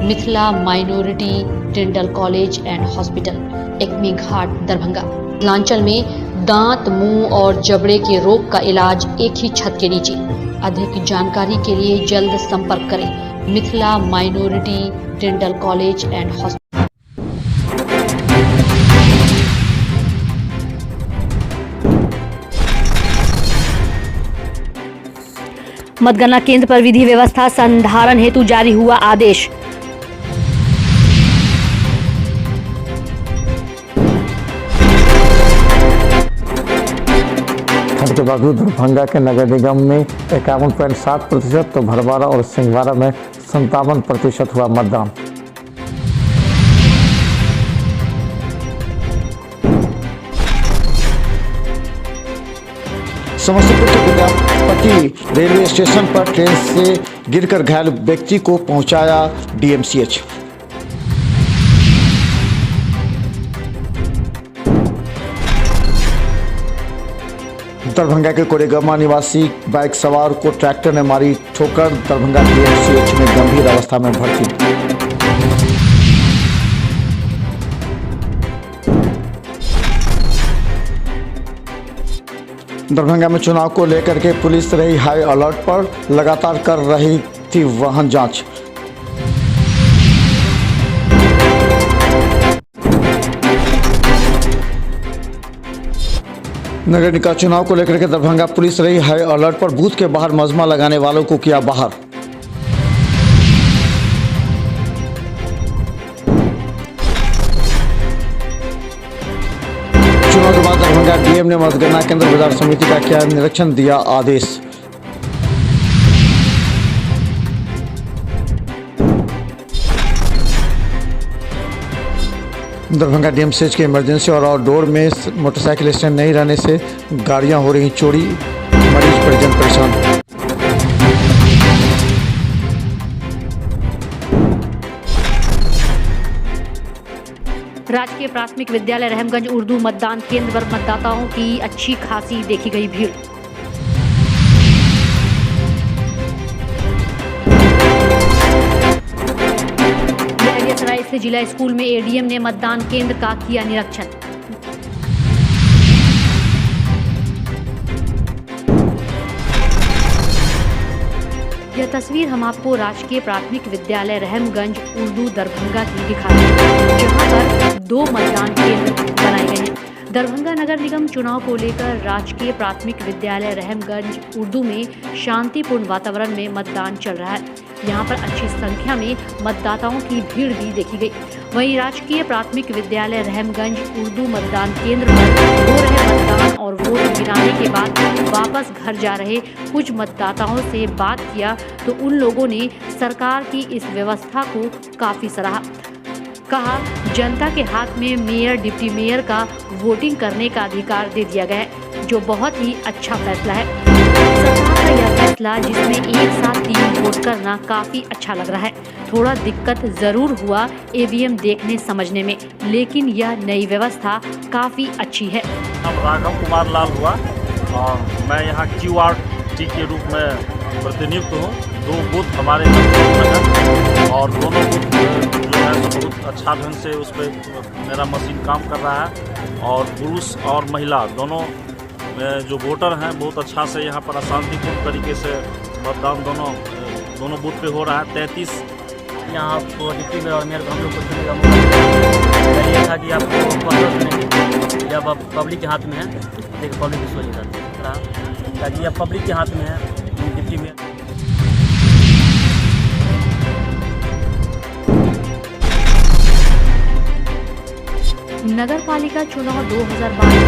Mithila minority dental college and hospital, Ekmi Ghat, Darbhanga. Mithilanchal में दांत, मुंह और जबड़े के रोग का इलाज एक ही छत के नीचे। अधिक जानकारी के लिए जल्द संपर्क करें Mithila minority dental college and hospital. मतगणना केंद्र पर विधि व्यवस्था संधारण हेतु जारी हुआ आदेश। ठंड के बावजूद दरभंगा के नगर निगम में 51.7% तो भरवारा और सिंहवाड़ा में 57% हुआ मतदान। समस्तीपुर के विद्यापति रेलवे स्टेशन पर ट्रेन से गिरकर घायल व्यक्ति को पहुंचाया डीएमसीएच। दरभंगा के कोरेगामा निवासी बाइक सवार को ट्रैक्टर ने मारी ठोकर, दरभंगा डीएमसीएच में गंभीर अवस्था में भर्ती। दरभंगा में चुनाव को लेकर के पुलिस रही हाई अलर्ट पर, लगातार कर रही थी वाहन जांच। नगर निकाय चुनाव को लेकर के दरभंगा पुलिस रही हाई अलर्ट पर, बूथ के बाहर मजमा लगाने वालों को किया बाहर। चुनाव के बाद दरभंगा डीएम ने मतगणना केंद्र बाजार समिति का किया निरीक्षण, दिया आदेश। दरभंगा डीएमसीएच के इमरजेंसी और आउटडोर में मोटरसाइकिल स्टैंड नहीं रहने से गाड़ियां हो रही चोरी, मरीज परिजन परेशान। राजकीय प्राथमिक विद्यालय रहमगंज उर्दू मतदान केंद्र पर मतदाताओं की अच्छी खासी देखी गई भीड़। लहरियासराय स्थित जिला स्कूल में एडीएम ने मतदान केंद्र का किया निरीक्षण। यह तस्वीर हम आपको राजकीय प्राथमिक विद्यालय रहमगंज उर्दू दरभंगा की दिखा रहे हैं, जहां पर 2 मतदान केंद्र बनाए गए हैं। दरभंगा नगर निगम चुनाव को लेकर राजकीय प्राथमिक विद्यालय रहमगंज उर्दू में शांतिपूर्ण वातावरण में मतदान चल रहा है। यहां पर अच्छी संख्या में मतदाताओं की भीड़ भी देखी गई। वहीं राजकीय प्राथमिक विद्यालय रहमगंज उर्दू मतदान केंद्र पर हो रहे मतदान और वोट गिराने के बाद वापस घर जा रहे कुछ मतदाताओं से बात किया तो उन लोगों ने सरकार की इस व्यवस्था को काफ़ी सराहा। कहा, जनता के हाथ में मेयर, डिप्टी मेयर का वोटिंग करने का अधिकार दे दिया गया है, जो बहुत ही अच्छा फैसला है। सरकार का यह फैसला, जिसमें एक साथ 3 वोट करना काफ़ी अच्छा लग रहा है। थोड़ा दिक्कत ज़रूर हुआ ईवीएम देखने समझने में, लेकिन यह नई व्यवस्था काफ़ी अच्छी है। नाम राघव कुमार लाल हुआ और मैं यहाँ QRT के रूप में प्रतिनियुक्त हूँ। 2 बूथ हमारे हैं और दोनों बूथ जो है बहुत अच्छा ढंग से उस पर मेरा मशीन काम कर रहा है और पुरुष और महिला दोनों जो वोटर हैं बहुत अच्छा से यहाँ पर शांतिपूर्ण तरीके से मतदान दोनों बूथ पे हो रहा है। 33 यहाँ आपको डिप्टी मेयर और मेयर को हम लोग को चुने का मौका ये था कि आपको 15 चुनेंगे। जब आप पब्लिक के हाथ में है, देखिए पब्लिक की सोच जाती ताकि अब पब्लिक के हाथ में है डिप्टी मेयर। नगर पालिका चुनाव 2022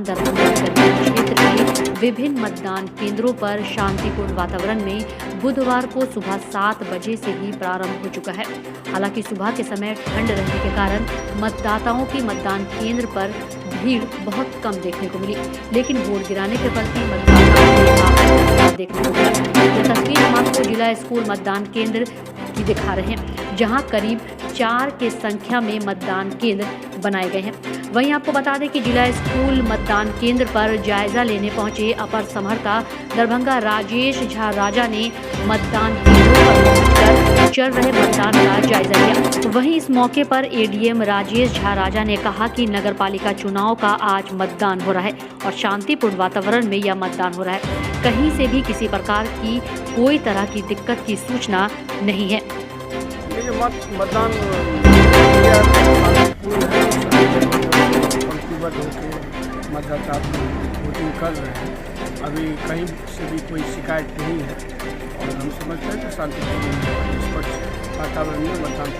दरभंगा क्षेत्र के विभिन्न मतदान केंद्रों पर शांतिपूर्ण वातावरण में बुधवार को सुबह 7 बजे से ही प्रारंभ हो चुका है। हालांकि सुबह के समय ठंड रहने के कारण मतदाताओं की मतदान केंद्र पर भीड़ बहुत कम देखने को मिली, लेकिन वोट गिराने के प्रति मतदाताओं में काफी देखने को मिला। यह तस्वीर हम आपको जिला स्कूल मतदान केंद्र की दिखा रहे हैं, जहां करीब 4 के संख्या में मतदान केंद्र बनाए गए हैं। वहीं आपको बता दें कि जिला स्कूल मतदान केंद्र पर जायजा लेने पहुंचे अपर समहर्ता दरभंगा राजेश झा राजा ने मतदान केंद्र बूथों पर पहुंचकर चल रहे मतदान का जायजा लिया। वहीं इस मौके पर एडीएम राजेश झा राजा ने कहा कि नगरपालिका चुनाव का आज मतदान हो रहा है और शांतिपूर्ण वातावरण में यह मतदान हो रहा है। कहीं से भी किसी प्रकार की कोई तरह की दिक्कत की सूचना नहीं है। मतदान मतदाता वोटिंग कर रहे हैं। अभी कहीं से भी कोई शिकायत नहीं है और हम समझते हैं कि शांतिपूर्ण निष्पक्ष वातावरण में मतदान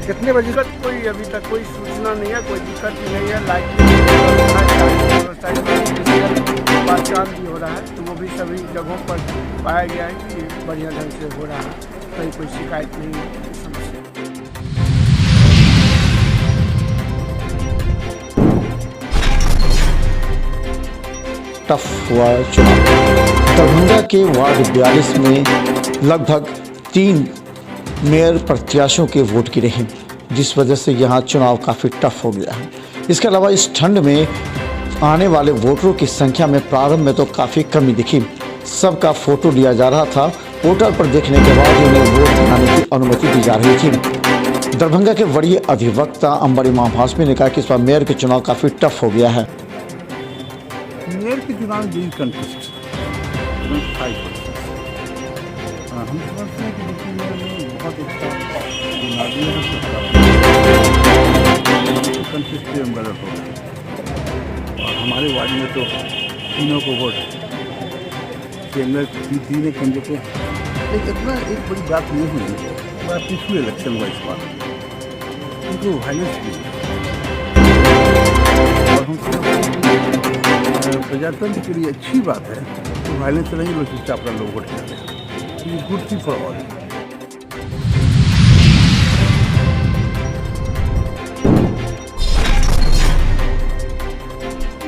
कितने बजे तक कोई अभी तक कोई सूचना नहीं है, कोई दिक्कत भी नहीं है। लाइट पहचान भी हो रहा है तो वो भी सभी जगहों पर पाया गया है कि बढ़िया ढंग से हो रहा है, कहीं कोई शिकायत नहीं है। टफ हुआ चुनाव। दरभंगा के वार्ड 42 में लगभग 3 मेयर प्रत्याशियों के वोट गिरे हैं, जिस वजह से यहाँ चुनाव काफ़ी टफ हो गया है। इसके अलावा इस ठंड में आने वाले वोटरों की संख्या में प्रारंभ में तो काफ़ी कमी दिखी। सबका फोटो लिया जा रहा था। पोर्टल पर देखने के बाद उन्हें वोट गिराने की अनुमति दी जा रही थी। दरभंगा के वरीय अधिवक्ता अंबर इमाम हाशमी ने कहा कि इस बार मेयर के चुनाव काफ़ी टफ हो गया है। मेयर के चुनाव में कंटेस्ट 5%। हम समझते हैं कि डिप्टी मेयर में बहुत अच्छा कंटेस्ट में गलत हो गया और हमारे वार्ड में तो तीनों को वोट तीन कैंडिडेट हैं। लेकिन इतना एक बड़ी बात नहीं हुई, बड़ा पीसफुल इलेक्शन हुआ इस बार, क्योंकि वायलेंस भी और हम प्रजातंत्र के लिए अच्छी बात है तो वायलेंस नहीं, लोग चुपचाप लोग वोट करते हैं। Good thing for all.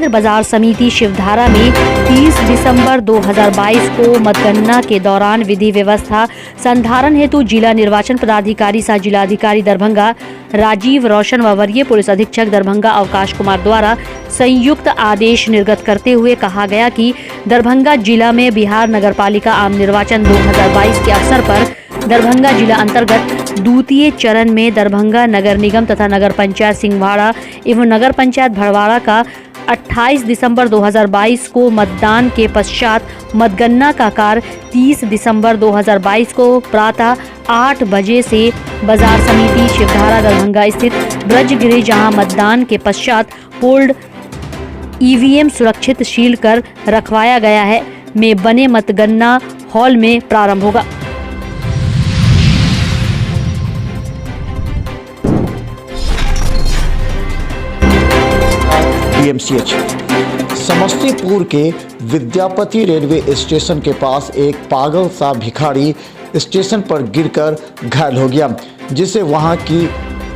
बाजार समिति शिवधारा में 30 दिसंबर 2022 को मतगणना के दौरान विधि व्यवस्था संधारण हेतु जिला निर्वाचन पदाधिकारी सह जिलाधिकारी दरभंगा राजीव रोशन व वरीय पुलिस अधीक्षक दरभंगा अवकाश कुमार द्वारा संयुक्त आदेश निर्गत करते हुए कहा गया कि दरभंगा जिला में बिहार नगरपालिका आम निर्वाचन 2022 के अवसर पर दरभंगा जिला अंतर्गत द्वितीय चरण में दरभंगा नगर निगम तथा नगर पंचायत सिंहवाड़ा एवं नगर पंचायत भड़वाड़ा का 28 दिसंबर 2022 को मतदान के पश्चात मतगणना का कार्य 30 दिसंबर 2022 को प्रातः 8 बजे से बाजार समिति शिवधारा दरभंगा स्थित ब्रजगिरी जहां मतदान के पश्चात पोल्ड ईवीएम सुरक्षित सील कर रखवाया गया है में बने मतगणना हॉल में प्रारंभ होगा। DMCH समस्तीपुर के विद्यापति रेलवे स्टेशन के पास एक पागल सा भिखारी स्टेशन पर गिरकर घायल हो गया, जिसे वहां की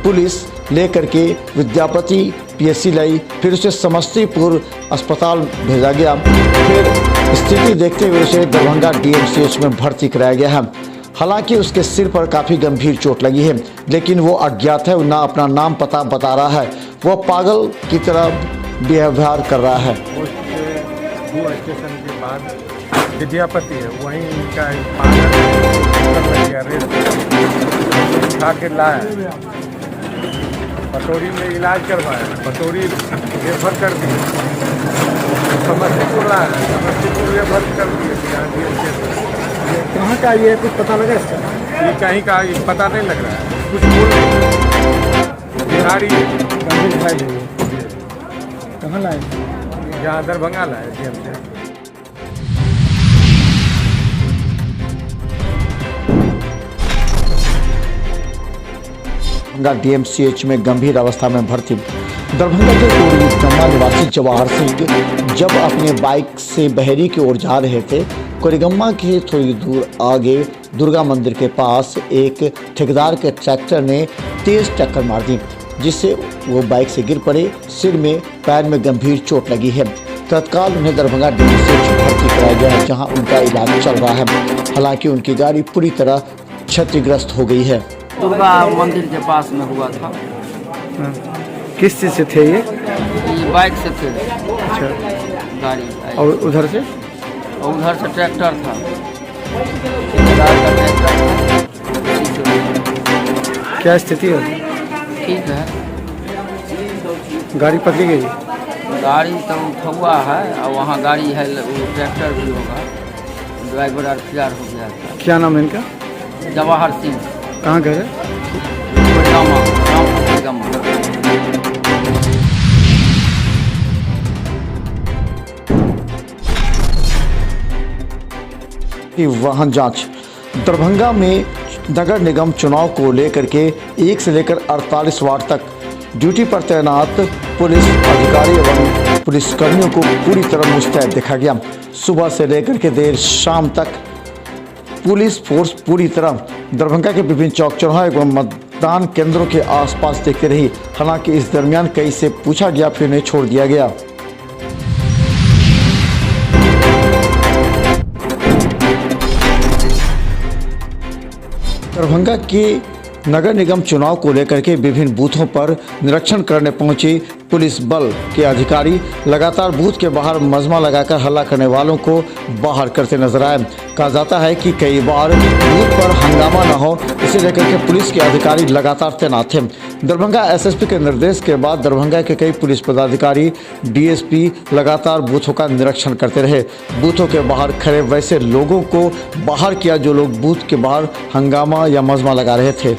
पुलिस लेकर के विद्यापति PSC लाई, फिर उसे समस्तीपुर अस्पताल भेजा गया। फिर स्थिति देखते हुए उसे दरभंगा DMCH में भर्ती कराया गया है। हालांकि उसके सिर पर काफ़ी गंभीर चोट लगी है, लेकिन वो अज्ञात है, ना अपना नाम पता बता रहा है। वो पागल की तरह व्यवहार कर रहा है। वो स्टेशन के बाद विद्यापति है, वहीं इनका उठा के लाया, पटोरी में इलाज करवाया, पटोरी रेफर कर दी, समस्तीपुर लाया, समस्तीपुर रेफर कर दिए। कहाँ का ये कुछ पता लगा इसका? ये कहीं का पता नहीं लग रहा है, कुछ बोल नहीं। बिहारी है। कहाँ लाए? यहाँ दरभंगा लाए DMCH। दरभंगा DMCH में गंभीर अवस्था में भर्ती। दरभंगा के कोरिगम्मा निवासी जवाहर सिंह जब अपने बाइक से बहरी की ओर जा रहे थे, कोरिगम्मा के थोड़ी दूर आगे दुर्गा मंदिर के पास एक ठेकेदार के ट्रैक्टर ने तेज टक्कर मार दी, जिससे वो बाइक से गिर पड़े। सिर में पैर में गंभीर चोट लगी है। तत्काल उन्हें दरभंगा DMCH भर्ती कराया गया है, जहां उनका इलाज चल रहा है। हालांकि उनकी गाड़ी पूरी तरह क्षतिग्रस्त हो गई है। दुर्गा मंदिर के पास में हुआ था। किस चीज़ से थे ये? बाइक से थे। अच्छा। गाड़ी और उधर से? और उधर से ट्रैक्टर था। ठेकेदार का ट्रैक्टर था, उसी से हुआ। क्या स्थिति है? ठीक है, गाड़ी पकड़ी गई? गाड़ी तो उठा है और वहाँ गाड़ी है, वो ट्रैक्टर भी होगा, ड्राइवर और फरार हो गया था। क्या नाम है इनका? जवाहर सिंह, कहाँ घर है? कोडगामा, रामपुर कोडगामा। की वाहन जांच। दरभंगा में नगर निगम चुनाव को लेकर के 1 से लेकर 48 वार्ड तक ड्यूटी पर तैनात पुलिस अधिकारी एवं पुलिसकर्मियों को पूरी तरह मुस्तैद देखा गया। सुबह से लेकर के देर शाम तक पुलिस फोर्स पूरी तरह दरभंगा के विभिन्न चौक चौराहे एवं मतदान केंद्रों के आसपास देखती रही। हालांकि इस दरमियान कई से पूछा गया, फिर उन्हें छोड़ दिया गया। दरभंगा के नगर निगम चुनाव को लेकर के विभिन्न बूथों पर निरीक्षण करने पहुंचे पुलिस बल के अधिकारी लगातार बूथ के बाहर मजमा लगाकर हल्ला करने वालों को बाहर करते नजर आए। कहा जाता है कि कई बार बूथ पर हंगामा न हो, इसे लेकर के पुलिस के अधिकारी लगातार तैनात थे। दरभंगा एसएसपी के निर्देश के बाद दरभंगा के कई पुलिस पदाधिकारी, डीएसपी लगातार बूथों का निरीक्षण करते रहे। बूथों के बाहर खड़े वैसे लोगों को बाहर किया जो लोग बूथ के बाहर हंगामा या मजमा लगा रहे थे।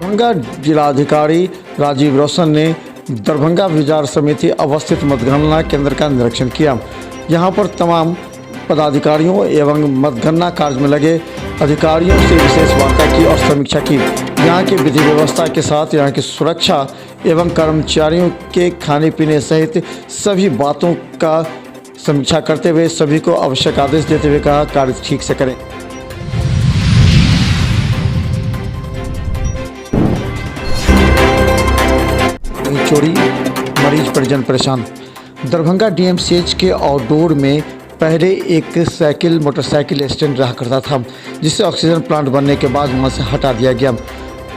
दरभंगा जिलाधिकारी राजीव रोशन ने दरभंगा विचार समिति अवस्थित मतगणना केंद्र का निरीक्षण किया। यहां पर तमाम पदाधिकारियों एवं मतगणना कार्य में लगे अधिकारियों से विशेष वार्ता की और समीक्षा की। यहां की विधि व्यवस्था के साथ यहां की सुरक्षा एवं कर्मचारियों के खाने पीने सहित सभी बातों का समीक्षा करते हुए सभी को आवश्यक आदेश देते हुए कहा कार्य ठीक से करें। चोरी, मरीज परिजन परेशान। दरभंगा डीएमसीएच के आउटडोर में पहले एक मोटरसाइकिल स्टैंड रहा करता था, जिसे ऑक्सीजन प्लांट बनने के बाद वहां से हटा दिया गया।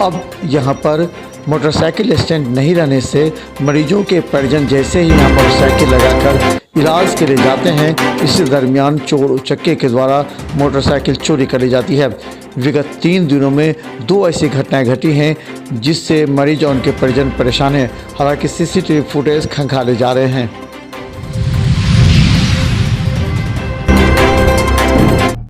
अब यहां पर मोटरसाइकिल स्टैंड नहीं रहने से मरीजों के परिजन जैसे ही यहाँ मोटरसाइकिल लगाकर इलाज के लिए जाते हैं, इसी दरमियान चोर उचक्के के द्वारा मोटरसाइकिल चोरी कर ली जाती है। विगत 3 दिनों में 2 ऐसी घटनाएं घटी हैं जिससे मरीज और उनके परिजन परेशान हैं। हालांकि सीसीटीवी फुटेज खंगाले जा रहे हैं।